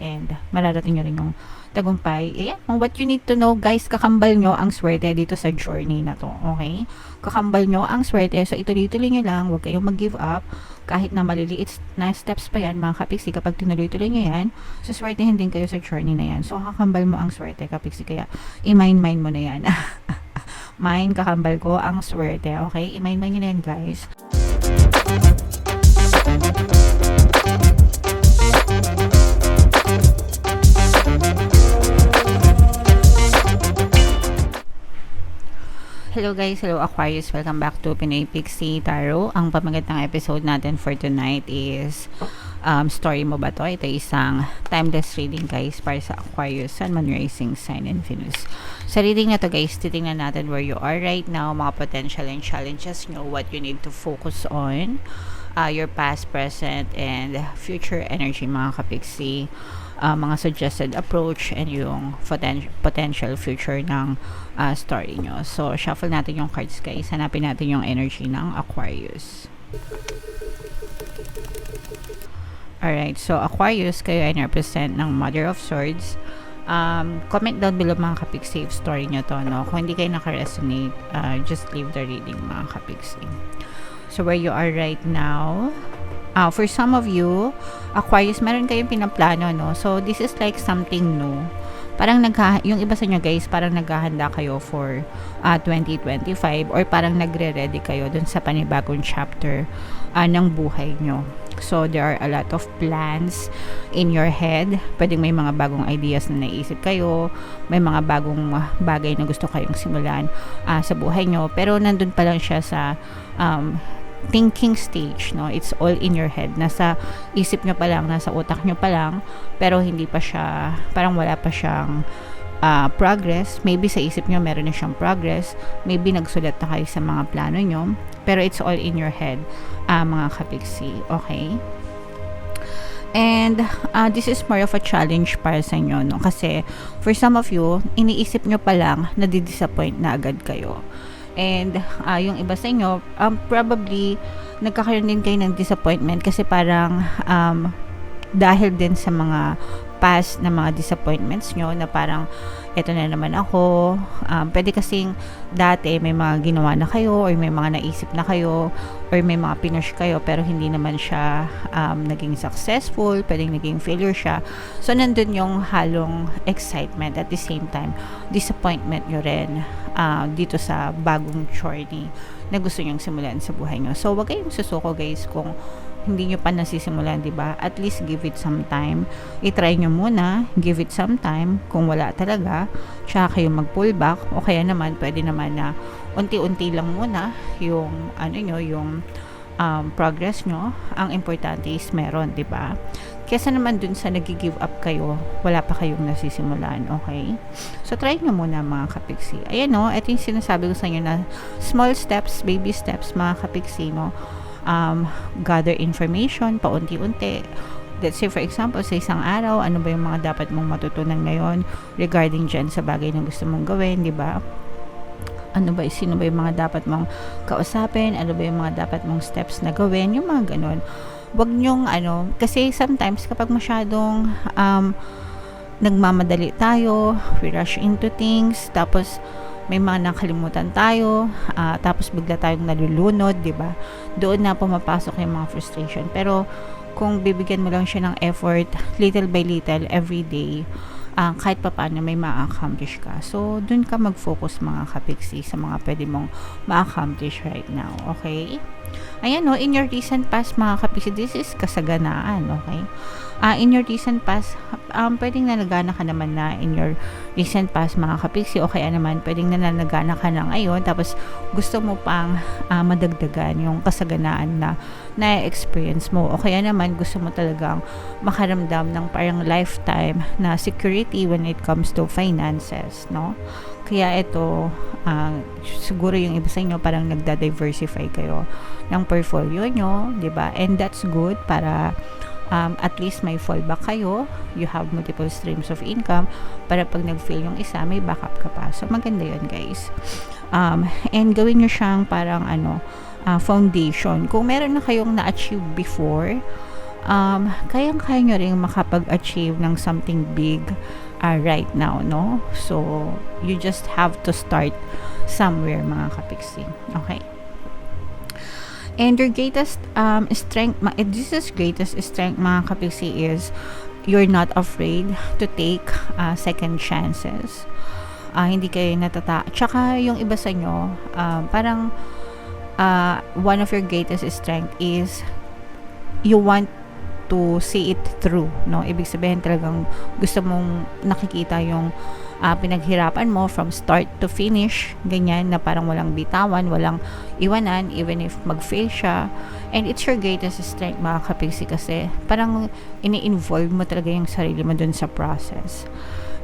and mararating nyo rin yung tagumpay. Ayan, what you need to know guys, kakambal nyo ang swerte dito sa journey na to, okay? Kakambal nyo ang swerte, so ituloy-tuloy nyo lang, huwag kayong mag-give up, kahit na maliliit na steps pa yan mga kapiksi, kapag tinuloy-tuloy nyo yan, so swertehin din kayo sa journey na yan. So kakambal mo ang swerte kapiksi, kaya i-mind mo na yan. Mind, kakambal ko ang swerte, okay? I-mind nyo na yan guys. Hello guys, hello Aquarius, welcome back to Pinoy Pixie Tarot. Ang pamagandang episode natin for tonight is story mo ba to? Ito isang timeless reading guys para sa Aquarius, Sun, Moon, Rising Sign, and Venus. Sa reading na to guys, titingnan natin where you are right now, mga potential and challenges nyo, what you need to focus on, your past, present, and future energy mga kapiksi. Mga suggested approach and yung potential future ng story nyo. So, shuffle natin yung cards guys. Hanapin natin yung energy ng Aquarius. Alright, so Aquarius, kayo ay represent ng Mother of Swords. Comment down below mga kapiksi if story nyo to, no? Kung hindi kayo naka-resonate, just leave the reading mga kapiksi. So, where you are right now, for some of you, Aquarius, meron kayong pinaplano, no? So, this is like something new. Parang yung iba sa inyo guys, parang naghahanda kayo for 2025 or parang nagre-ready kayo dun sa panibagong chapter ng buhay nyo. So, there are a lot of plans in your head. Pwedeng may mga bagong ideas na naisip kayo. May mga bagong bagay na gusto kayong simulan sa buhay nyo. Pero nandun pa lang siya sa thinking stage, no? It's all in your head. Nasa isip nyo pa lang, nasa utak nyo pa lang, pero hindi pa siya, parang wala pa siyang progress. Maybe sa isip nyo meron na siyang progress. Maybe nagsulat na kayo sa mga plano nyo, pero it's all in your head, mga kapiksi. Okay? And this is more of a challenge para sa inyo, no? Kasi for some of you, iniisip nyo pa lang, nadi-disappoint na agad kayo. And yung iba sa inyo, probably nagkakaroon din kayo ng disappointment kasi parang dahil din sa mga past na mga disappointments nyo na parang eto na naman ako. Pwede kasing dati may mga ginawa na kayo or may mga naisip na kayo or may mga pinush kayo pero hindi naman siya naging successful, pwedeng naging failure siya. So nandun yung halong excitement at the same time disappointment nyo rin dito sa bagong journey na gusto nyong simulan sa buhay nyo. So wag kayong susuko guys kung hindi nyo pa nasisimulan, diba? At least give it some time. I-try nyo muna, give it some time. Kung wala talaga, tsaka kayo mag-pull back. O kaya naman, pwede naman na unti-unti lang muna yung, yung progress nyo. Ang importante is meron, diba? Kesa naman dun sa nag-give up kayo, wala pa kayong nasisimulan, okay? So, try nyo muna mga kapiksi. Ayan, no? Ito yung sinasabi ko sa inyo na small steps, baby steps, mga kapiksi, no? Gather information paunti-unti. Let's say for example sa isang araw, ano ba yung mga dapat mong matutunan ngayon regarding dyan sa bagay na gusto mong gawin, di ba? Sino ba yung mga dapat mong kausapin, ano ba yung mga dapat mong steps na gawin, yung mga ganun. Wag nyong kasi sometimes kapag masyadong nagmamadali tayo, we rush into things, tapos may mga nakalimutan tayo, tapos bigla tayong nalulunod, di ba? Doon na pumapasok yung mga frustration. Pero kung bibigyan mo lang siya ng effort, little by little, every day, kahit pa paano may ma-accomplish ka. So, doon ka mag-focus mga kapiksi sa mga pwede mong ma-accomplish right now, okay? Ayan, no, in your recent past mga kapiksi, this is kasaganaan, okay? In your recent past, pwedeng nanagana ka naman na in your recent past mga kapiksi o kaya naman pwedeng nanagana ka na ngayon tapos gusto mo pang madagdagan yung kasaganaan na na-experience mo o kaya naman gusto mo talagang makaramdam ng parang lifetime na security when it comes to finances, no? Kaya ito, siguro yung iba sa inyo parang nagda-diversify kayo ng portfolio nyo, di ba? And that's good para at least may fallback kayo, you have multiple streams of income para pag nag-fail yung isa, may backup ka pa. So, maganda yun guys. And gawin nyo siyang parang foundation. Kung meron na kayong na-achieve before, kayang-kaya nyo rin makapag-achieve ng something big right now, no? So, you just have to start somewhere, mga kapiksi. Okay? And your greatest strength, this is greatest strength, mga kapiksi, is you're not afraid to take second chances. Hindi kayo tsaka yung iba sa inyo, parang one of your greatest strength is you want to see it through, no? Ibig sabihin talagang gusto mong nakikita yung pinaghirapan mo from start to finish, ganyan, na parang walang bitawan, walang iwanan, even if mag-fail siya. And it's your greatest strength, mga kapiksi, kasi parang ini-involve mo talaga yung sarili mo dun sa process.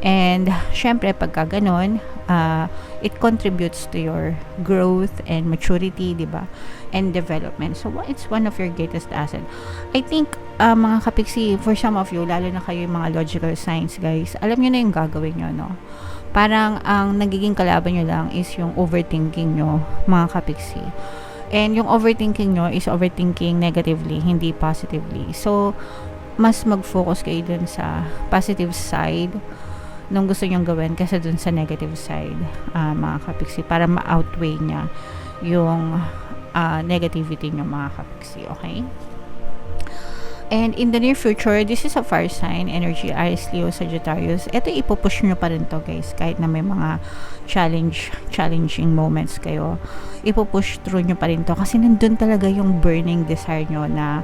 And syempre pagka ganon, it contributes to your growth and maturity, diba? And development. So it's one of your greatest asset. I think mga kapiksi, for some of you, lalo na kayo yung mga logical signs, guys, alam nyo na yung gagawin nyo, no? Parang ang nagiging kalaban nyo lang is yung overthinking nyo, mga kapiksi. And yung overthinking nyo is overthinking negatively, hindi positively. So mas mag-focus kayo dun sa positive side nung gusto nyong gawin kasi dun sa negative side, mga kapiksi, para ma-outweigh niya yung negativity nyo, mga kapiksi. Okay? And in the near future, this is a fire sign, energy, Aries, Leo, Sagittarius. Ito ipupush nyo pa rin to, guys, kahit na may mga challenging moments kayo. Ipupush through nyo pa rin to kasi nandun talaga yung burning desire nyo na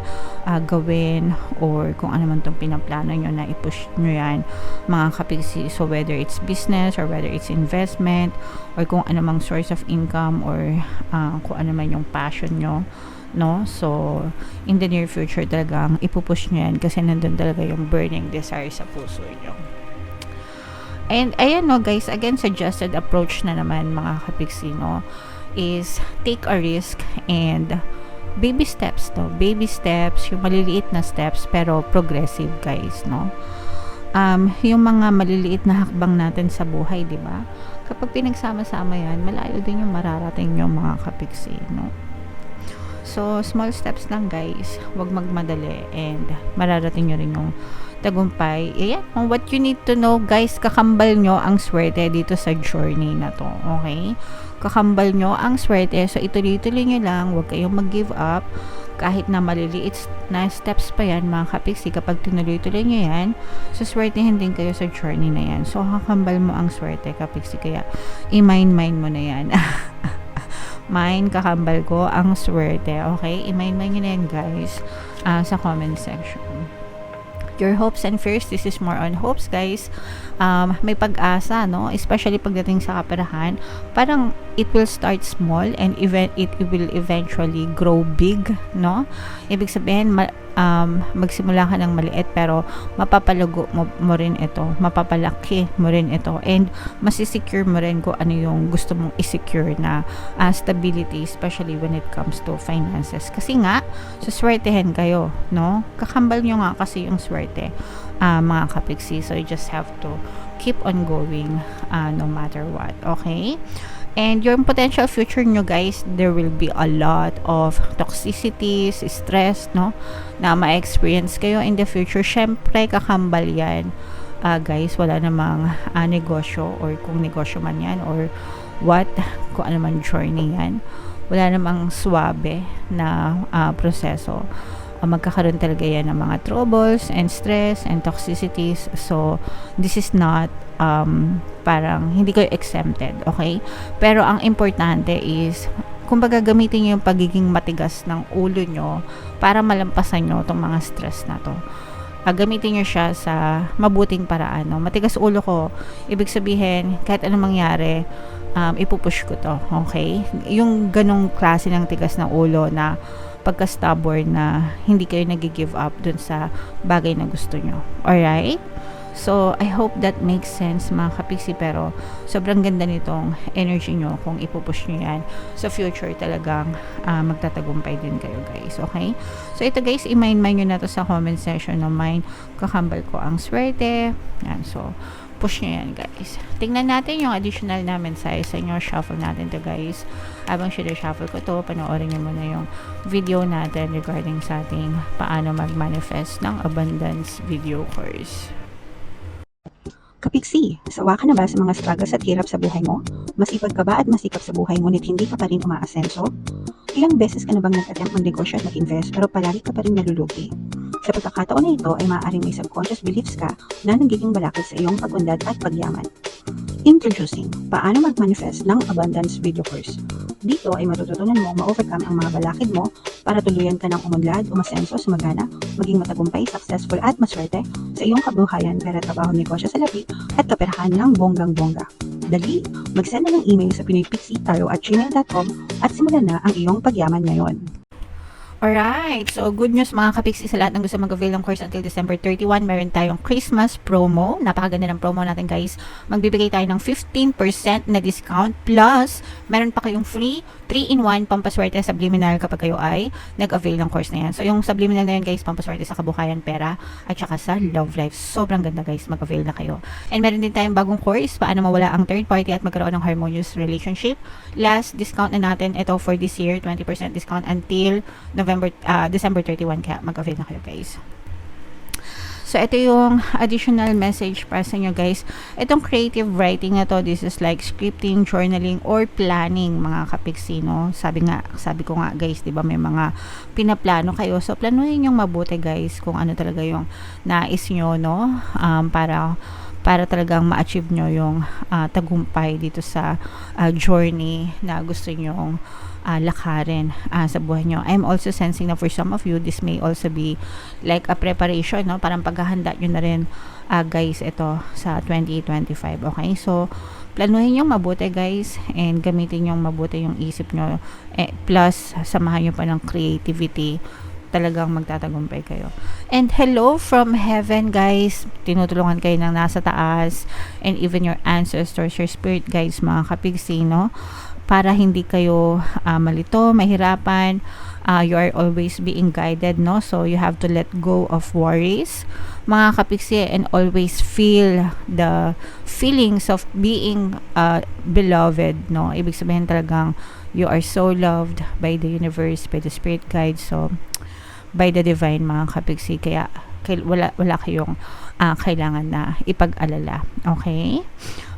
gawin, or kung ano man itong pinaplano nyo na ipush nyo yan, mga kapiksi. So whether it's business or whether it's investment or kung ano mang source of income or kung ano man yung passion nyo, no? So in the near future talagang ipupush nyo yan kasi nandun talaga yung burning desire sa puso nyo. And ayan, no, guys, again, suggested approach na naman, mga kapiksi, no, is take a risk and baby steps, no? Baby steps, yung maliliit na steps pero progressive, guys, no? Yung mga maliliit na hakbang natin sa buhay, di ba? Kapag pinagsama-sama yan, malayo din yung mararating yung mga kapiksi, no? So, small steps lang, guys. Huwag magmadali and mararating nyo rin yung tagumpay. Ayan, what you need to know, guys, kakambal nyo ang swerte dito sa journey na to. Okay? Kakambal nyo ang swerte. So, ituloy-tuloy nyo lang. Huwag kayong mag-give up. Kahit na maliliit na steps pa yan, mga kapiksi, kapag tinuloy-tuloy nyo yan, so swertehin din kayo sa journey na yan. So, kakambal mo ang swerte, kapiksi. Kaya, i-mind mo na yan. Mine, kakambal ko ang swerte. Okay? I-mind nyo na yan, guys, sa comment section. Your hopes and fears, this is more on hopes, guys. May pag-asa, no? Especially pagdating sa kaperahan, parang it will start small and it will eventually grow big, no? Ibig sabihin, magsimula ka ng maliit pero mapapalago mo rin ito, mapapalaki mo rin ito, and masisecure mo rin kung ano yung gusto mong isecure na stability, especially when it comes to finances. Kasi nga, suswertehin kayo, no? Kakambal nyo nga kasi yung swerte, mga kapiksi. So you just have to keep on going no matter what. Okay? And yung potential future nyo, guys, there will be a lot of toxicities, stress, no, na ma-experience kayo in the future. Syempre, kakambal yan, guys. Wala namang negosyo, or kung negosyo man yan, or what, kung ano man journey yan, wala namang swabe na proseso. Magkakaroon talaga yan ng mga troubles and stress and toxicities. So this is not parang hindi kayo exempted, okay? Pero ang importante is, kumbaga, gamitin nyo yung pagiging matigas ng ulo nyo para malampasan nyo itong mga stress na to. Gamitin nyo siya sa mabuting paraan, no? Matigas ulo ko, ibig sabihin kahit anong mangyari, ipupush ko to, okay? Yung ganong klase ng tigas ng ulo na pagka-stubborn na hindi kayo nag-give up dun sa bagay na gusto nyo. Alright? So, I hope that makes sense, mga kapiksi, pero sobrang ganda nitong energy nyo kung ipupush nyo yan. Sa future talagang magtatagumpay din kayo, guys. Okay? So, ito, guys, i-mind nyo na to sa comment section ng mine. Kakambal ko ang swerte. Yan. So, push nyo yan, guys. Tingnan natin yung additional na mensahe sa inyo. Shuffle natin to, guys. Habang shuffle ko to, panoorin nyo muna yung video natin regarding sa ating paano mag-manifest ng abundance video course. Kapiksi, sawa ka na ba sa mga struggles at hirap sa buhay mo? Masipag ka ba at masikap sa buhay ngunit hindi ka pa rin umaasenso? Ilang beses ka na bang nag-attempt mag-negosyo at mag-invest pero palagi ka pa rin nalulugi? Sa pagkakataon na ito ay maaaring may subconscious beliefs ka na nagiging balakid sa iyong pag-unlad at pagyaman. Introducing, paano mag-manifest ng abundance video course. Dito ay matututunan mo ma-overcome ang mga balakid mo para tuluyan ka ng umunlad, umasenso, sumagana, maging matagumpay, successful at maswerte sa iyong kabuhayan, pera, trabaho, negosyo sa labi at kaperahan ng bonggang-bongga. Dali, mag-send na ng email sa pinoypixie@gmail.com at simulan na ang iyong pagyaman ngayon. Alright, so good news mga kapiksi sa lahat ng gusto mag-avail ng course until December 31. Meron tayong Christmas promo. Napakaganda ng promo natin, guys. Magbibigay tayo ng 15% na discount plus meron pa kayong free 3-in-1 pampaswerte subliminal kapag kayo ay nag-avail ng course na yan. So yung subliminal na yan, guys, pampaswerte sa kabuhayan, pera at saka sa love life. Sobrang ganda, guys. Mag-avail na kayo. And meron din tayong bagong course, paano mawala ang third party at magkaroon ng harmonious relationship. Last discount na natin ito for this year, 20% discount until December 31, kaya mag-avail na kayo, guys. So, ito yung additional message para sa inyo, guys. Itong creative writing na to, this is like scripting, journaling, or planning, mga kapiksi, no? Sabi ko nga, guys, di ba may mga pinaplano kayo. So, planuhin yung mabuti, guys, kung ano talaga yung nais nyo, no? Para talagang ma-achieve nyo yung tagumpay dito sa journey na gusto nyong lakarin sa buhay nyo. I'm also sensing na for some of you, this may also be like a preparation, no? Parang paghahanda nyo na rin, guys, ito sa 2025. Okay? So, planuhin yung mabuti, guys, and gamitin yung mabuti yung isip nyo. Plus, samahan nyo pa ng creativity, talagang magtatagumpay kayo. And hello from heaven, guys. Tinutulungan kayo ng nasa taas and even your ancestors, your spirit guides, mga kapigsi, no? Para hindi kayo malito, mahirapan. You are always being guided, no? So you have to let go of worries, mga kapigsi, and always feel the feelings of being beloved, no? Ibig sabihin talagang you are so loved by the universe, by the spirit guides, so by the divine, mga kapigsi. Kaya wala kayong kailangan na ipag-alala. Okay?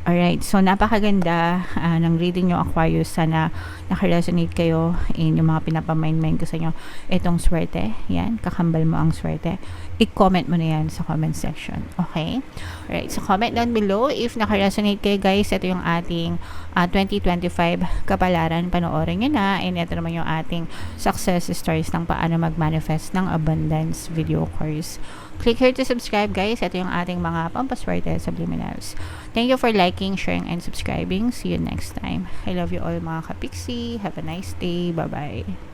Alright, so napakaganda ng reading nyo, Aquarius. Sana nakaresonate kayo in yung mga pinapamind-mind ko sa inyo. Itong swerte, yan, kakambal mo ang swerte. I-comment mo na yan sa comment section. Okay? Alright, so comment down below if nakaresonate kayo, guys. Ito yung ating 2025 kapalaran. Panoorin nyo na. And ito naman yung ating success stories ng paano mag-manifest ng abundance video course. Click here to subscribe, guys. Ito yung ating mga pampaswerte subliminals. Thank you for liking, sharing, and subscribing. See you next time. I love you all, mga kapiksi. Have a nice day. Bye-bye.